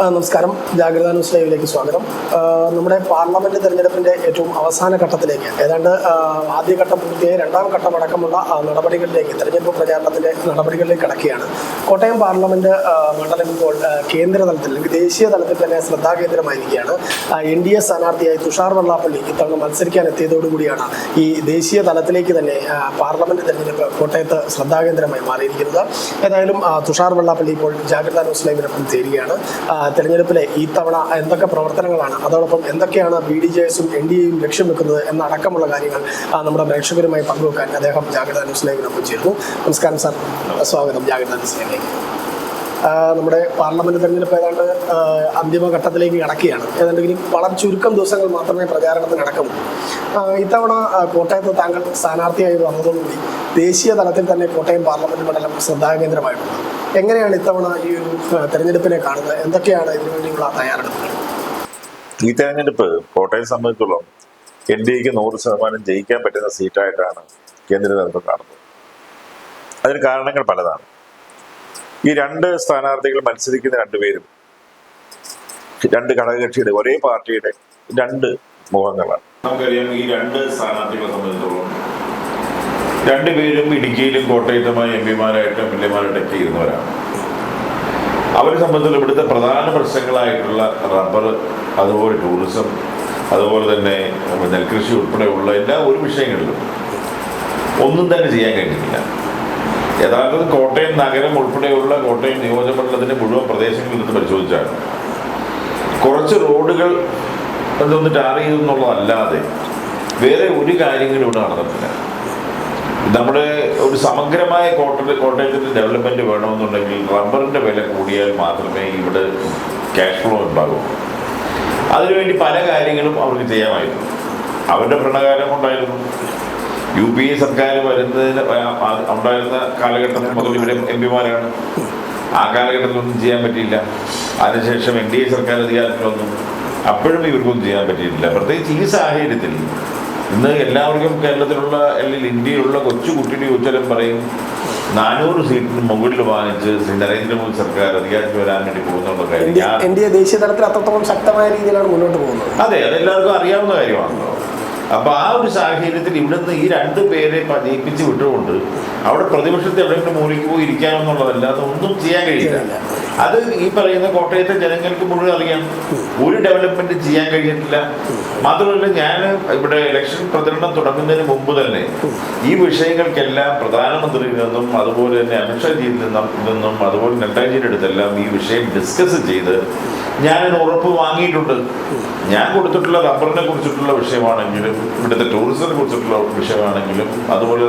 നമസ്കാരം. ജാഗ്രത ന്യൂസ് ലൈവിലേക്ക് സ്വാഗതം. നമ്മുടെ പാർലമെന്റ് തെരഞ്ഞെടുപ്പിന്റെ ഏറ്റവും അവസാന ഘട്ടത്തിലേക്ക്, ഏതാണ്ട് ആദ്യഘട്ടം പൂർത്തിയായി രണ്ടാം ഘട്ടം അടക്കമുള്ള നടപടികളിലേക്ക്, തെരഞ്ഞെടുപ്പ് പ്രചാരണത്തിന്റെ നടപടികളിലേക്ക് കടക്കുകയാണ്. കോട്ടയം പാർലമെന്റ് മണ്ഡലം ഇപ്പോൾ കേന്ദ്ര തലത്തിൽ അല്ലെങ്കിൽ ദേശീയ തലത്തിൽ തന്നെ ശ്രദ്ധാകേന്ദ്രമായിരിക്കുകയാണ്. NDA സ്ഥാനാർത്ഥിയായി തുഷാർ വെള്ളാപ്പള്ളി ഇത്തവണ മത്സരിക്കാൻ എത്തിയതോടുകൂടിയാണ് ഈ ദേശീയ തലത്തിലേക്ക് തന്നെ പാർലമെന്റ് തെരഞ്ഞെടുപ്പ് കോട്ടയത്ത് ശ്രദ്ധാകേന്ദ്രമായി മാറിയിരിക്കുന്നത്. ഏതായാലും തുഷാർ വെള്ളാപ്പള്ളി ഇപ്പോൾ ജാഗ്രത ന്യൂസ് ലൈവിനൊപ്പം ചേരുകയാണ്. തെരഞ്ഞെടുപ്പിലെ ഈ തവണ എന്തൊക്കെ പ്രവർത്തനങ്ങളാണ്, അതോടൊപ്പം എന്തൊക്കെയാണ് BDJS-ഉം NDA-യും ലക്ഷ്യം വെക്കുന്നത് എന്നടക്കമുള്ള കാര്യങ്ങൾ നമ്മുടെ പ്രേക്ഷകരുമായി പങ്കുവെക്കാൻ അദ്ദേഹം ജാഗ്രത ന്യൂസ് ലൈവിനൊപ്പം ചേരുന്നു. നമസ്കാരം സാർ, സ്വാഗതം ജാഗ്രത ന്യൂസ് ലൈവിലേക്ക്. നമ്മുടെ പാർലമെന്റ് തെരഞ്ഞെടുപ്പ് ഏതാണ്ട് അന്തിമഘട്ടത്തിലേക്ക് കടക്കുകയാണ്. ഏതാണ്ടെങ്കിലും വളരെ ചുരുക്കം ദിവസങ്ങൾ മാത്രമേ പ്രചാരണത്തിന് നടക്കുള്ളൂ. ഇത്തവണ കോട്ടയത്ത് താങ്കൾ സ്ഥാനാർത്ഥിയായി വന്നതോടുകൂടി ദേശീയ തലത്തിൽ തന്നെ കോട്ടയം പാർലമെന്റ് മണ്ഡലം ശ്രദ്ധാകേന്ദ്രമായിട്ടുണ്ട്. എങ്ങനെയാണ് ഇത്തവണ ഈ ഒരു തെരഞ്ഞെടുപ്പിനെ കാണുന്നത്? എന്തൊക്കെയാണ് ഇതിനു വേണ്ടിയുള്ള തയ്യാറെടുപ്പുകൾ? ഈ തെരഞ്ഞെടുപ്പ് കോട്ടയം സംബന്ധിച്ചോളം NDAക്ക് 100% ജയിക്കാൻ പറ്റുന്ന സീറ്റായിട്ടാണ് കേന്ദ്ര തലത്തിൽ കാണുന്നത്. അതിന് കാരണങ്ങൾ പലതാണ്. ഈ രണ്ട് സ്ഥാനാർത്ഥികൾ മത്സരിക്കുന്ന രണ്ടുപേരും രണ്ട് ഘടകകക്ഷിയുടെ ഒരേ പാർട്ടിയുടെ രണ്ട് മുഖങ്ങളാണ്. നമുക്കറിയാം, ഈ രണ്ട് സ്ഥാനാർത്ഥികളെ സംബന്ധിച്ചോളം രണ്ടുപേരും ഇടുക്കിയിലും കോട്ടയത്തുമായി MP-മാരായിട്ടും MLA-മാരായിട്ടും എത്തിയിരുന്നവരാണ്. അവരെ സംബന്ധിച്ചുള്ള ഇവിടുത്തെ പ്രധാന പ്രശ്നങ്ങളായിട്ടുള്ള റബ്ബർ, അതുപോലെ ടൂറിസം, അതുപോലെ തന്നെ നെൽകൃഷി ഉൾപ്പെടെയുള്ള എല്ലാ ഒരു വിഷയങ്ങളിലും ഒന്നും തന്നെ ചെയ്യാൻ കഴിഞ്ഞിട്ടില്ല. യഥാർത്ഥത്തിൽ കോട്ടയം നഗരം ഉൾപ്പെടെയുള്ള കോട്ടയം നിയോജകമണ്ഡലത്തിന്റെ മുഴുവൻ പ്രദേശങ്ങളിൽ നിന്ന് പരിശോധിച്ചാണ് കുറച്ച് റോഡുകൾ അതൊന്ന് ടാർ ചെയ്തെന്നുള്ളതല്ലാതെ വേറെ ഒരു കാര്യങ്ങളും ഇവിടെ നടന്നിട്ടില്ല. നമ്മുടെ ഒരു സമഗ്രമായ കോട്ടയത്തിന്റെ ഡെവലപ്മെന്റ് വേണമെന്നുണ്ടെങ്കിൽ റബ്ബറിന്റെ വില കൂടിയാൽ മാത്രമേ ഇവിടെ ക്യാഷ് ഫ്ലോ ഉണ്ടാകൂ. അതിനുവേണ്ടി പല കാര്യങ്ങളും അവർക്ക് ചെയ്യാമായിരുന്നു. അവരുടെ ഭരണകാലം കൊണ്ടായിരുന്നു. UPA സർക്കാർ വരുന്നതിന് ഉണ്ടായിരുന്ന കാലഘട്ടത്തിൽ മുതൽ ഇവരെ MP-മാരാണ്. ആ കാലഘട്ടത്തിലൊന്നും ചെയ്യാൻ പറ്റിയില്ല. അതിനുശേഷം NDA സർക്കാർ അധികാരത്തിൽ വന്നു. അപ്പോഴും ഇവർക്കൊന്നും ചെയ്യാൻ പറ്റിയിട്ടില്ല. പ്രത്യേകിച്ച് ഈ സാഹചര്യത്തിൽ ഇന്ന് എല്ലാവർക്കും കേരളത്തിലുള്ള അല്ലെങ്കിൽ ഇന്ത്യയിലുള്ള കൊച്ചു കുട്ടിയുടെ ഉച്ചരം പറയും 400 സീറ്റിന് മുകളിൽ വാങ്ങിച്ച് ശ്രീ നരേന്ദ്രമോദി സർക്കാർ അധികാരത്തിൽ വരാൻ വേണ്ടി പോകുന്നുള്ള കാര്യം ഇന്ത്യ ദേശീയ തലത്തിൽ അത്രത്തോളം ശക്തമായ രീതിയിലാണ് മുന്നോട്ട് പോകുന്നത്. അതെ, അതെല്ലാവർക്കും അറിയാവുന്ന കാര്യമാണല്ലോ. അപ്പൊ ആ ഒരു സാഹചര്യത്തിൽ ഇവിടുന്ന് ഈ രണ്ടു പേരെ ജയിപ്പിച്ച് വിട്ടുകൊണ്ട് അവിടെ പ്രതിപക്ഷത്തെ എവിടെയെങ്കിലും മൂലിക്ക് പോയി ഇരിക്കാമെന്നുള്ളതല്ലാതെ ഒന്നും ചെയ്യാൻ കഴിയില്ല. അത് ഈ പറയുന്ന കോട്ടയത്തെ ജനങ്ങൾക്ക് മുഴുവൻ അറിയാം. ഒരു ഡെവലപ്മെന്റ് ചെയ്യാൻ കഴിയുന്നില്ല. മാത്രമല്ല, ഞാൻ ഇവിടെ ഇലക്ഷൻ പ്രചരണം തുടങ്ങുന്നതിന് മുമ്പ് തന്നെ ഈ വിഷയങ്ങൾക്കെല്ലാം പ്രധാനമന്ത്രിയിൽ നിന്നും അതുപോലെ തന്നെ അമിത്ഷാജിയിൽ നിന്നും അതുപോലെ നഡ്ഡാജിയുടെ അടുത്തെല്ലാം ഈ വിഷയം ഡിസ്കസ് ചെയ്ത് ഞാനൊരു ഉറപ്പ് വാങ്ങിയിട്ടുണ്ട്. ഞാൻ കൊടുത്തിട്ടുള്ള റബ്ബറിനെ കുറിച്ചിട്ടുള്ള വിഷയമാണെങ്കിലും ഇവിടുത്തെ ടൂറിസത്തിനെ കുറിച്ചിട്ടുള്ള വിഷയമാണെങ്കിലും അതുപോലെ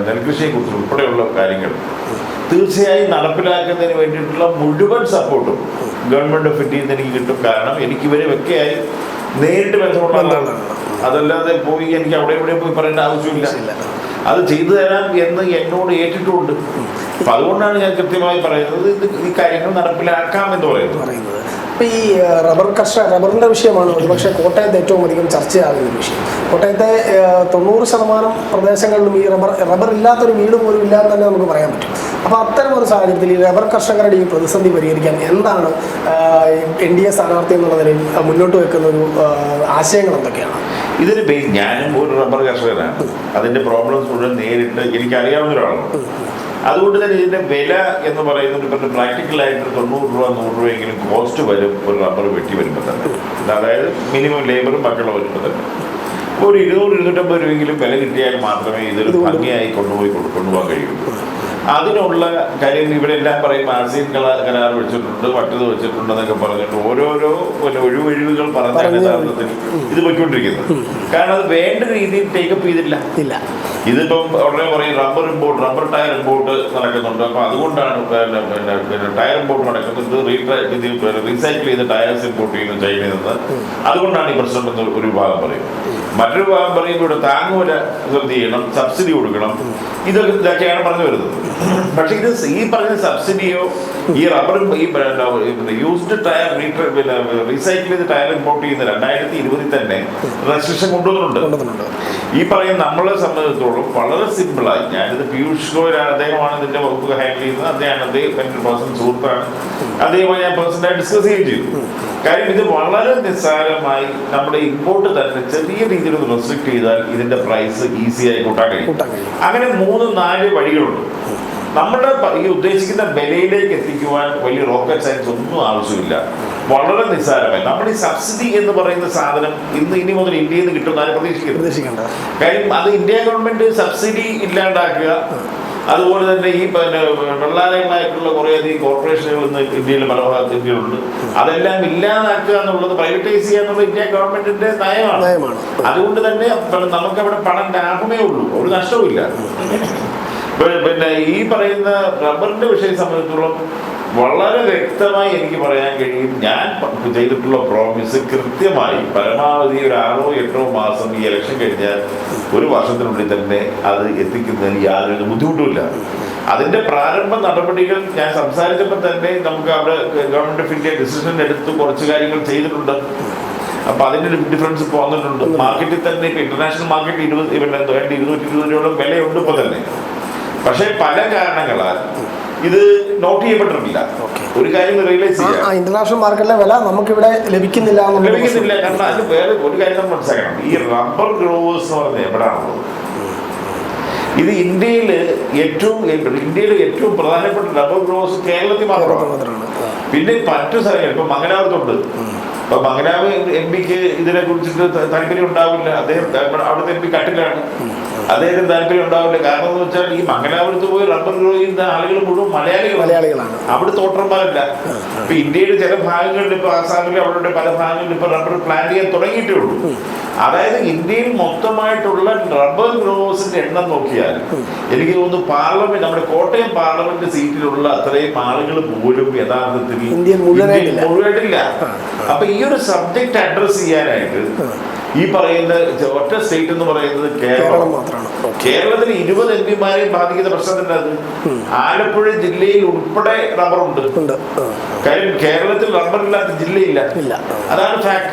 നെൽകൃഷിയെ കുറിച്ച് ഉൾപ്പെടെയുള്ള കാര്യങ്ങൾ തീർച്ചയായും നടപ്പിലാക്കുന്നതിന് വേണ്ടിയിട്ടുള്ള മുഴുവൻ സപ്പോർട്ടും ഗവൺമെന്റ് ഓഫ് ഇന്ത്യയിൽ നിന്ന് എനിക്ക് കിട്ടും. കാരണം എനിക്ക് ഇവരെ ഒക്കെയായി നേരിട്ട് ബന്ധമുള്ളതാണ്. അതല്ലാതെ പോയി എനിക്ക് അവിടെ ഇവിടെ പോയി പറയേണ്ട ആവശ്യമില്ല. അത് ചെയ്തു തരാം എന്ന് എന്നോട് ഏറ്റിട്ടുണ്ട്. അപ്പൊ അതുകൊണ്ടാണ് ഞാൻ കൃത്യമായി പറയുന്നത് ഈ കാര്യങ്ങൾ നടപ്പിലാക്കാം എന്ന് പറയുന്നത്. അപ്പോൾ ഈ റബ്ബറിൻ്റെ വിഷയമാണ് ഒരുപക്ഷെ കോട്ടയത്ത് ഏറ്റവും അധികം ചർച്ചയാകുന്ന ഒരു വിഷയം. കോട്ടയത്തെ 90% പ്രദേശങ്ങളിലും ഈ റബ്ബർ ഇല്ലാത്തൊരു വീട് പോലും ഇല്ലാന്ന് തന്നെ നമുക്ക് പറയാൻ പറ്റും. അപ്പോൾ അത്തരം ഒരു സാഹചര്യത്തിൽ ഈ റബ്ബർ കർഷകരുടെ ഈ പ്രതിസന്ധി പരിഹരിക്കാൻ എന്താണ് NDA സ്ഥാനാർത്ഥി എന്നുള്ള നിലയിൽ മുന്നോട്ട് വെക്കുന്ന ഒരു ആശയങ്ങൾ എന്തൊക്കെയാണ്? ഇതിന് ഞാനും ഒരു റബ്ബർ കർഷകനാണ്. അതിന്റെ പ്രോബ്ലംസ് മുഴുവൻ നേരിട്ട് എനിക്കറിയാവുന്ന ഒരാളാണ്. അതുകൊണ്ട് തന്നെ ഇതിന്റെ വില എന്ന് പറയുന്നത് ഇപ്പം പ്രാക്ടിക്കലായിട്ട് 90 രൂപ 100 രൂപയെങ്കിലും കോസ്റ്റ് വരും ഒരു റബ്ബർ വെട്ടി വരുമ്പോൾ തന്നെ. അതായത് മിനിമം ലേബറും മറ്റുള്ള വരുമ്പോൾ തന്നെ ഒരു 200-250 രൂപയെങ്കിലും വില കിട്ടിയാൽ മാത്രമേ ഇതൊരു ഭംഗിയായി കൊണ്ടുപോകാൻ കഴിയുള്ളൂ. അതിനുള്ള കാര്യം ഇവിടെ എല്ലാം പറയും ആസിയൻ കരാർ വെച്ചിട്ടുണ്ട്, മറ്റത് വെച്ചിട്ടുണ്ടെന്നൊക്കെ പറഞ്ഞിട്ട് ഓരോരോ ഒഴിവുകൾ പറഞ്ഞാണ് യഥാർത്ഥത്തിൽ ഇത് പൊയ്ക്കൊണ്ടിരിക്കുന്നത്. കാരണം അത് വേണ്ട രീതിയിൽ ടേക്കപ്പ് ചെയ്തില്ല. ഇതിപ്പം ഉടനെ പറയും റബ്ബർ ടയർ ഇമ്പോർട്ട് നടക്കുന്നുണ്ട്. അപ്പൊ അതുകൊണ്ടാണ് ടയർ ഇമ്പോർട്ട് നടക്കുന്നത്, റീസൈക്കിൾ ചെയ്ത ടയർസ് ഇമ്പോർട്ട് ചെയ്യുന്ന ചൈനയിൽ നിന്ന്, അതുകൊണ്ടാണ് ഈ പ്രശ്നം എന്ന് ഒരു വിഭാഗം പറയും. മറ്റൊരു വിഭാഗം പറയും ഇവിടെ താങ്ങുവില ശ്രദ്ധ ചെയ്യണം, സബ്സിഡി കൊടുക്കണം, ഇതൊക്കെയാണ് പറഞ്ഞു വരുന്നത്. പക്ഷെ ഇത് ഈ പറഞ്ഞ സബ്സിഡിയോ ഈ റബ്ബർ ഈ യൂസ്ഡ് ടയർ റീസൈക്കിൾ ചെയ്ത് ടയർ ഇമ്പോർട്ട് ചെയ്യുന്ന 2020 തന്നെ റെസ്ട്രിക്ഷൻ കൊണ്ടുവന്നിട്ടുണ്ട്. ഈ പറയുന്ന നമ്മളെ സംബന്ധിച്ചിടത്തോളം സംബന്ധിച്ചിടത്തോളം വളരെ സിമ്പിളായി. ഞാനിത് പീയൂഷ് ഗോയൽ അദ്ദേഹമാണ് ഇതിന്റെ വകുപ്പ് ഹാൻഡിൽ ചെയ്യുന്നത്. അദ്ദേഹം എൻ്റെ പേഴ്സൺ സുഹൃത്താണ്. അദ്ദേഹമായി ഞാൻ പേഴ്സണലായി ഡിസ്കസ് ചെയ്യുകയും ചെയ്തു. കാര്യം ഇത് വളരെ നിസ്സാരമായി നമ്മുടെ ഇമ്പോർട്ട് തന്നെ ചെറിയ രീതിയിൽ ഒന്ന് റെസ്ട്രിക്ട് ചെയ്താൽ ഇതിന്റെ പ്രൈസ് ഈസിയായി കൂട്ടാൻ കഴിയും. അങ്ങനെ 3-4 വഴികളുണ്ട്. നമ്മുടെ ഈ ഉദ്ദേശിക്കുന്ന വിലയിലേക്ക് എത്തിക്കുവാൻ വലിയ റോക്കറ്റ് സയൻസ് ഒന്നും ആവശ്യമില്ല. വളരെ നിസ്സാരമായി നമ്മൾ ഈ സബ്സിഡി എന്ന് പറയുന്ന സാധനം ഇനി മുതൽ ഇന്ത്യയിൽ നിന്ന് കിട്ടുന്നതിനെ പ്രതീക്ഷിക്കണ്ട. കാര്യം അത് ഇന്ത്യ ഗവൺമെന്റ് സബ്സിഡി ഇല്ലാണ്ടാക്കുക, അതുപോലെ തന്നെ ഈ വെള്ളാലയങ്ങളായിട്ടുള്ള കുറേയധികം കോർപ്പറേഷനുകൾ ഇന്ന് ഇന്ത്യയിൽ പല ഭാഗത്ത് ഇന്ത്യയിലുണ്ട്. അതെല്ലാം ഇല്ലാതാക്കുക എന്നുള്ളത്, പ്രൈവറ്റൈസ് ചെയ്യുക എന്നുള്ളത് ഇന്ത്യ ഗവൺമെന്റിന്റെ നയമാണ്. അതുകൊണ്ട് തന്നെ നമുക്കവിടെ പണം ലാഭമേ ഉള്ളൂ, ഒരു നഷ്ടവുമില്ല. പിന്നെ ഈ പറയുന്ന റബ്ബറിന്റെ വിഷയം സംബന്ധിച്ചിടത്തോളം വളരെ വ്യക്തമായി എനിക്ക് പറയാൻ കഴിയും. ഞാൻ ചെയ്തിട്ടുള്ള പ്രോമിസ് കൃത്യമായി പരമാവധി ഒരു 6-8 മാസം ഈ ഇലക്ഷൻ കഴിഞ്ഞാൽ 1 വർഷത്തിനുള്ളിൽ തന്നെ അത് എത്തിക്കുന്നതിന് യാതൊരു ബുദ്ധിമുട്ടുമില്ല. അതിന്റെ പ്രാരംഭ നടപടികൾ ഞാൻ സംസാരിച്ചപ്പോൾ തന്നെ നമുക്ക് അവിടെ ഗവൺമെന്റ് ഓഫ് ഇന്ത്യ ഡിസിഷൻ എടുത്ത് കുറച്ച് കാര്യങ്ങൾ ചെയ്തിട്ടുണ്ട്. അപ്പൊ അതിന്റെ ഡിഫറൻസ് ഇപ്പോൾ വന്നിട്ടുണ്ട്. മാർക്കറ്റിൽ തന്നെ ഇപ്പൊ ഇന്റർനാഷണൽ മാർക്കറ്റ് 220 രൂപയോളം വിലയുണ്ട് ഇപ്പൊ തന്നെ. പക്ഷെ പല കാരണങ്ങളാൽ ഇത് നോട്ട് ചെയ്യപ്പെട്ടിട്ടില്ല. ഒരു കാര്യം റിയലൈസ് ചെയ്യാം, ഇന്റർനാഷണൽ മാർക്കറ്റിലെ വില നമുക്കിവിടെ ലഭിക്കുന്നില്ല. കാരണം അതിന് വേറെ ഒരു കാര്യം നമ്മൾ മനസ്സിലാക്കണം. ഈ റബ്ബർ ഗ്രോവേഴ്സ് എന്ന് പറഞ്ഞാൽ എവിടെയാണുള്ളത്? ഇത് ഇന്ത്യയിൽ ഏറ്റവും പ്രധാനപ്പെട്ട റബ്ബർ ഗ്രോവേഴ്സ് കേരളത്തിൽ മാത്രമാണ്. പിന്നെ മറ്റു സ്ഥലങ്ങൾ ഇപ്പൊ മംഗലാപുരത്തുണ്ട്. അപ്പൊ മംഗലാപുരം MP-ക്ക് ഇതിനെ കുറിച്ചിട്ട് താല്പര്യം ഉണ്ടാവില്ല. അദ്ദേഹം അവിടുത്തെ MP കട്ടിലാണ്. അദ്ദേഹത്തിന് താല്പര്യം ഉണ്ടാവില്ല. കാരണം എന്ന് വെച്ചാൽ ഈ മംഗലാപുരത്ത് പോയി റബ്ബർ ഗ്രോ ചെയ്യുന്ന ആളുകൾ മുഴുവൻ മലയാളികളാണ്. അവിടെ തോട്ടന്മാരല്ല. ഇപ്പൊ ഇന്ത്യയുടെ ചില ഭാഗങ്ങളിൽ, ഇപ്പൊ ആസാമിൽ അവരുടെ പല ഭാഗങ്ങളിൽ ഇപ്പൊ റബ്ബർ പ്ലാന്റ് ചെയ്യാൻ തുടങ്ങിയിട്ടേ ഉള്ളൂ. അതായത് ഇന്ത്യയിൽ മൊത്തമായിട്ടുള്ള റബ്ബർ ഗ്രോവേഴ്സിന്റെ എണ്ണം നോക്കിയാൽ എനിക്ക് തോന്നുന്നു നമ്മുടെ കോട്ടയം പാർലമെന്റ് സീറ്റിലുള്ള അത്രയും ആളുകൾ പോലും യഥാർത്ഥത്തിൽ മുഴുവനായിട്ടില്ല. അപ്പൊ ഈ ഒരു സബ്ജക്ട് അഡ്രസ് ചെയ്യാനായിട്ട് ഈ പറയുന്ന ഒറ്റ സ്റ്റേറ്റ് എന്ന് പറയുന്നത് കേരളം മാത്രമാണ്. കേരളത്തിൽ 20 MP-മാരെയും ബാധിക്കുന്ന പ്രശ്നം തന്നെ അത്. ആലപ്പുഴ ജില്ലയിൽ ഉൾപ്പെടെ റബ്ബറുണ്ട്. കാര്യം കേരളത്തിൽ റബ്ബറില്ലാത്ത ജില്ലയില്ല, അതാണ് ഫാക്ട്.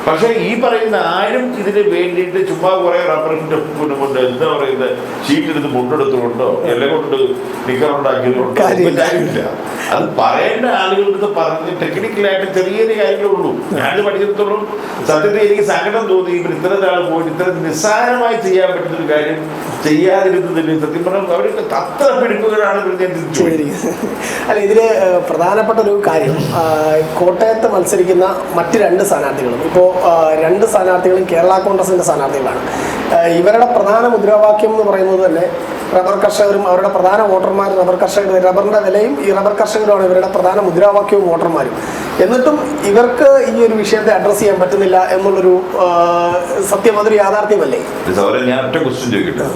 പക്ഷെ ഈ പറയുന്ന ആരും ഇതിന് വേണ്ടിയിട്ട് ചുമ്മാ കുറെ റബ്ബറിന്റെ കൊണ്ട് എന്താ പറയുന്നത് ഷീറ്റ് എടുത്ത് മുണ്ടെടുത്തുകൊണ്ടോ എല്ലാം കൊണ്ട് നിക്കറുണ്ടാക്കിയതുകൊണ്ടോ കാര്യമില്ല. അത് പറയേണ്ട ആളുകളുടെ പറഞ്ഞ് ടെക്നിക്കലായിട്ട് ചെറിയ കാര്യങ്ങളേ ഉള്ളൂ. ഞാൻ പഠിച്ചിടത്തോളം സത്യത്തിൽ എനിക്ക് സങ്കടം തോന്നി. ഇവർ ഇത്തരത്തിലാണ് പോയിട്ട് ഇത്ര നിസ്സാരമായി ചെയ്യാൻ പറ്റുന്നൊരു കാര്യം ചെയ്യാതിരുന്നതിൽ സത്യം പറഞ്ഞാൽ അവർക്ക് അത്ര പിടിപ്പുകളാണ് അല്ല. ഇതില് പ്രധാനപ്പെട്ട ഒരു കാര്യം, കോട്ടയത്ത് മത്സരിക്കുന്ന മറ്റ് 2 സ്ഥാനാർത്ഥികളും ഇപ്പോൾ 2 സ്ഥാനാർത്ഥികളും കേരള കോൺഗ്രസിന്റെ സ്ഥാനാർത്ഥികളാണ്. ഇവരുടെ പ്രധാന മുദ്രാവാക്യം എന്ന് പറയുന്നത് തന്നെ റബ്ബർ കർഷകരും അവരുടെ പ്രധാന വോട്ടർമാരും റബ്ബറിന്റെ വിലയും ഈ റബ്ബർ കർഷകരുമാണ് ഇവരുടെ പ്രധാന മുദ്രാവാക്യവും വോട്ടർമാരും. എന്നിട്ടും ഇവർക്ക് ഈ ഒരു വിഷയത്തെ അഡ്രസ് ചെയ്യാൻ പറ്റുന്നില്ല എന്നുള്ളൊരു സത്യം, അതൊരു യാഥാർത്ഥ്യമല്ലേ? ഞാൻ ഒറ്റ ക്വസ്റ്റ്യൻ ചോദിക്കട്ടെ.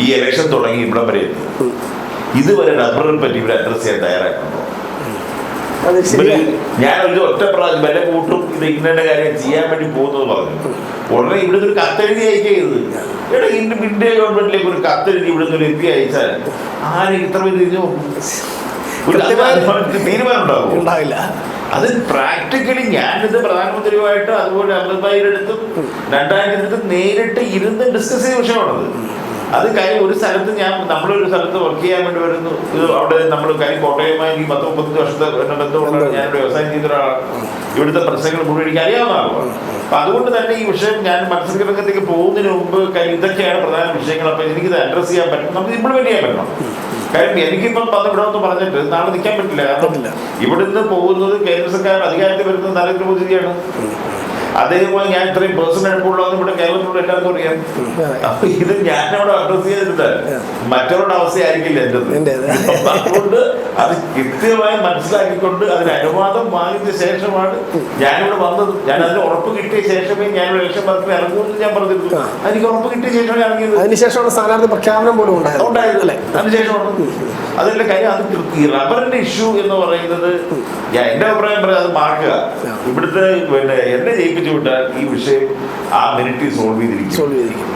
ഈ ഇലക്ഷൻ തുടങ്ങി ഇവിടെ വരെ ഇതുവരെ റബ്ബറിനെ പറ്റി ഇവിടെ അഡ്രസ് ചെയ്യാൻ തയ്യാറായിട്ടുണ്ടോ? ഞാൻ ഒരു ഒറ്റ വില കൂട്ടും, ഇത് ഇന്ന കാര്യം ചെയ്യാൻ വേണ്ടി പോകുന്നത് പറഞ്ഞു ഉടനെ ഇവിടുന്ന് ഒരു കത്തെഴുതി അയക്കുന്നത്. ഇന്ത്യ ഗവൺമെന്റിലേക്ക് ഒരു കത്തെഴുതി ഇവിടുന്ന് ഒരു MP അയച്ചാൽ ആരും ഇത്ര തീരുമാനം ഉണ്ടാവില്ല. അത് പ്രാക്ടിക്കലി ഞാനിത് പ്രധാനമന്ത്രിയുമായിട്ട് അതുപോലെ അമിത്ഭായിയുടെ അടുത്തും 2000 നേരിട്ട് ഇരുന്ന് ഡിസ്കസ് ചെയ്ത വിഷയമാണത്. അത് കാര്യം ഒരു സ്ഥലത്ത് നമ്മളൊരു സ്ഥലത്ത് വർക്ക് ചെയ്യാൻ വേണ്ടി വരുന്നു. അവിടെ നമ്മൾ കാര്യം കോട്ടയമായി ഈ 10-35 വർഷത്തെ ബന്ധമുള്ള ഞാനിവിടെ വ്യവസായം ചെയ്ത ഒരാളാണ്. ഇവിടുത്തെ പ്രശ്നങ്ങൾ മുഴുവൻ എനിക്ക് അറിയാവുന്ന ആളുകളാണ്. അപ്പൊ അതുകൊണ്ട് തന്നെ ഈ വിഷയം ഞാൻ മത്സര രംഗത്തേക്ക് പോകുന്നതിന് മുമ്പ് ഇതൊക്കെയാണ് പ്രധാന വിഷയങ്ങൾ. അപ്പൊ എനിക്കിത് അഡ്രസ് ചെയ്യാൻ പറ്റും, നമുക്ക് ഇംപ്ലിമെന്റ് ചെയ്യാൻ പറ്റണം. കാര്യം എനിക്കിപ്പം ഇവിടെ ഒന്ന് പറഞ്ഞിട്ട് നാളെ നിൽക്കാൻ പറ്റില്ല. കാരണം ഇവിടുന്ന് പോകുന്നത് കേന്ദ്ര സർക്കാർ അധികാരത്തിൽ വരുന്നത് നരേന്ദ്രമോദിജിയാണ്. അദ്ദേഹമായി ഞാൻ ഇത്രയും പേഴ്സണൽ എടുപ്പുള്ളതെന്ന് ഇവിടെ കേരളത്തിലൂടെ എല്ലാവർക്കും അറിയാം. അപ്പൊ ഇത് ഞാനവിടെ അഡ്രസ് ചെയ്തിട്ട് മറ്റവരുടെ അവസ്ഥയായിരിക്കില്ല എൻ്റെ. അതുകൊണ്ട് അത് കൃത്യമായി മനസ്സിലാക്കിക്കൊണ്ട് അതിന് അനുവാദം വാങ്ങിച്ച ശേഷമാണ് ഞാനിവിടെ വന്നത്. ഞാൻ അതിന് ഉറപ്പ് കിട്ടിയ ശേഷമേ ഞാനിവിടെ ഇലക്ഷൻ പത്രത്തിൽ ഇറങ്ങുമെന്ന് ഞാൻ പറഞ്ഞിരുന്നു. എനിക്ക് ഉറപ്പ് കിട്ടിയ ശേഷമാണ് ഇറങ്ങിയത്. അതിനുശേഷമാണ് സ്ഥാനാർത്ഥി പ്രഖ്യാപനം പോലും ഉണ്ടായതല്ലേ. അതിനുശേഷമാണ് അതിന്റെ കാര്യം. അത് ഈ റബ്ബറിന്റെ ഇഷ്യൂ എന്ന് പറയുന്നത് എന്റെ അഭിപ്രായം പറയാം, അത് മാറ്റുക. ഇവിടുത്തെ എന്നെ ജയിപ്പിച്ചു വിട്ടാൽ ഈ വിഷയം ആ മിനിറ്റ് സോൾവ് ചെയ്തിരിക്കും.